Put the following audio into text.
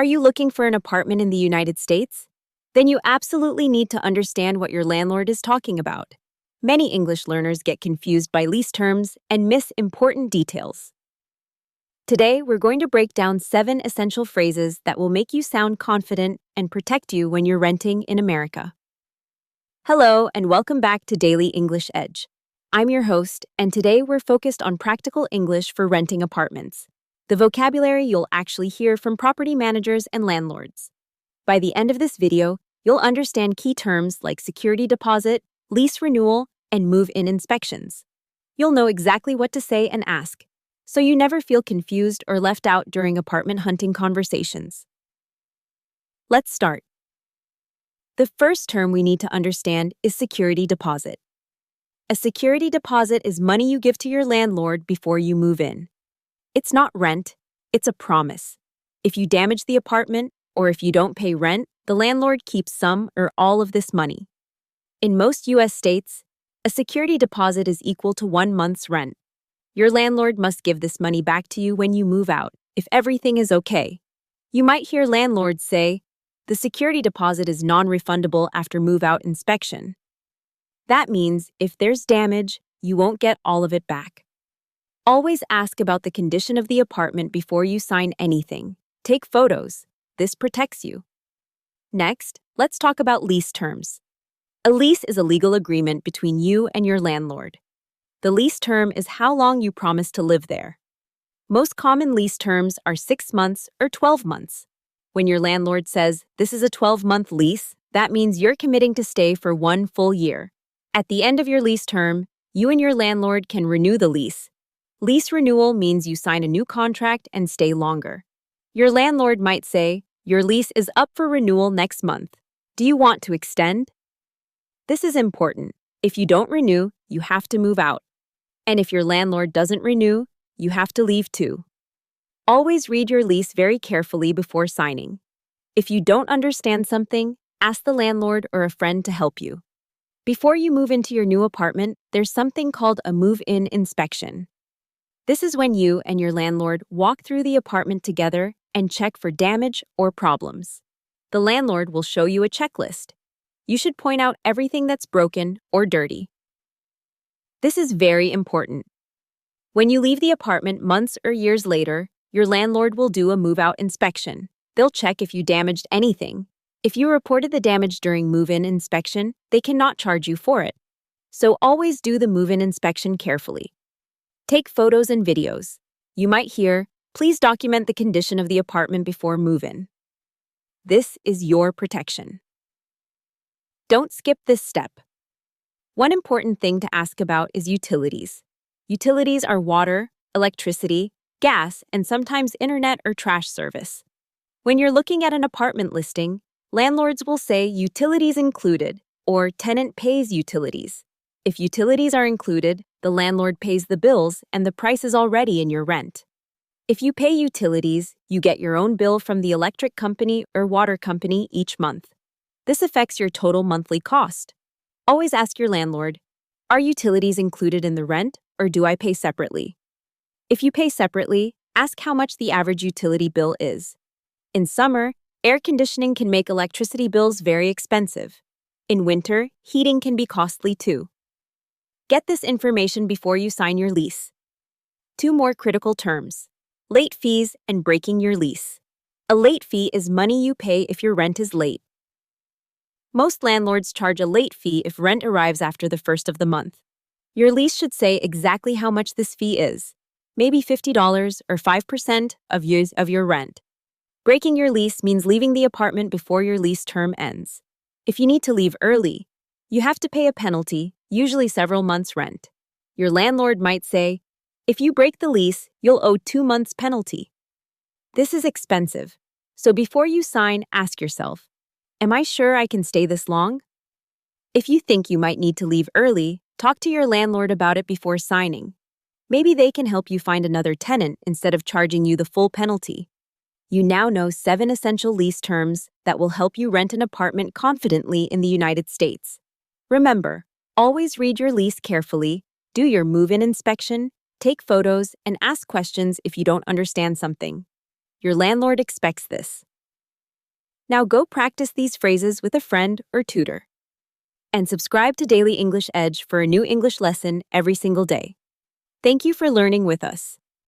Are you looking for an apartment in the United States? Then you absolutely need to understand what your landlord is talking about. Many English learners get confused by lease terms and miss important details. Today, we're going to break down 7 essential phrases that will make you sound confident and protect you when you're renting in America. Hello, and welcome back to Daily English Edge. I'm your host, and today we're focused on practical English for renting apartments, the vocabulary you'll actually hear from property managers and landlords. By the end of this video, you'll understand key terms like security deposit, lease renewal, and move-in inspections. You'll know exactly what to say and ask, so you never feel confused or left out during apartment hunting conversations. Let's start. The first term we need to understand is security deposit. A security deposit is money you give to your landlord before you move in. It's not rent, it's a promise. If you damage the apartment or if you don't pay rent, the landlord keeps some or all of this money. In most U.S. states, a security deposit is equal to 1 month's rent. Your landlord must give this money back to you when you move out, if everything is okay. You might hear landlords say, the security deposit is non-refundable after move-out inspection. That means if there's damage, you won't get all of it back. Always ask about the condition of the apartment before you sign anything. Take photos. This protects you. Next, let's talk about lease terms. A lease is a legal agreement between you and your landlord. The lease term is how long you promise to live there. Most common lease terms are 6 months or 12 months. When your landlord says, this is a 12-month lease, that means you're committing to stay for 1 full year. At the end of your lease term, you and your landlord can renew the lease. Lease renewal means you sign a new contract and stay longer. Your landlord might say, your lease is up for renewal next month. Do you want to extend? This is important. If you don't renew, you have to move out. And if your landlord doesn't renew, you have to leave too. Always read your lease very carefully before signing. If you don't understand something, ask the landlord or a friend to help you. Before you move into your new apartment, there's something called a move-in inspection. This is when you and your landlord walk through the apartment together and check for damage or problems. The landlord will show you a checklist. You should point out everything that's broken or dirty. This is very important. When you leave the apartment months or years later, your landlord will do a move-out inspection. They'll check if you damaged anything. If you reported the damage during move-in inspection, they cannot charge you for it. So always do the move-in inspection carefully. Take photos and videos. You might hear, please document the condition of the apartment before move-in. This is your protection. Don't skip this step. One important thing to ask about is utilities. Utilities are water, electricity, gas, and sometimes internet or trash service. When you're looking at an apartment listing, landlords will say utilities included or tenant pays utilities. If utilities are included, the landlord pays the bills and the price is already in your rent. If you pay utilities, you get your own bill from the electric company or water company each month. This affects your total monthly cost. Always ask your landlord, are utilities included in the rent or do I pay separately? If you pay separately, ask how much the average utility bill is. In summer, air conditioning can make electricity bills very expensive. In winter, heating can be costly too. Get this information before you sign your lease. 2 more critical terms: late fees and breaking your lease. A late fee is money you pay if your rent is late. Most landlords charge a late fee if rent arrives after the first of the month. Your lease should say exactly how much this fee is, maybe $50 or 5% of your rent. Breaking your lease means leaving the apartment before your lease term ends. If you need to leave early, you have to pay a penalty, usually several months' rent. Your landlord might say, if you break the lease, you'll owe 2 months' penalty. This is expensive, so before you sign, ask yourself, am I sure I can stay this long? If you think you might need to leave early, talk to your landlord about it before signing. Maybe they can help you find another tenant instead of charging you the full penalty. You now know 7 essential lease terms that will help you rent an apartment confidently in the United States. Remember, always read your lease carefully, do your move-in inspection, take photos, and ask questions if you don't understand something. Your landlord expects this. Now go practice these phrases with a friend or tutor. And subscribe to Daily English Edge for a new English lesson every single day. Thank you for learning with us.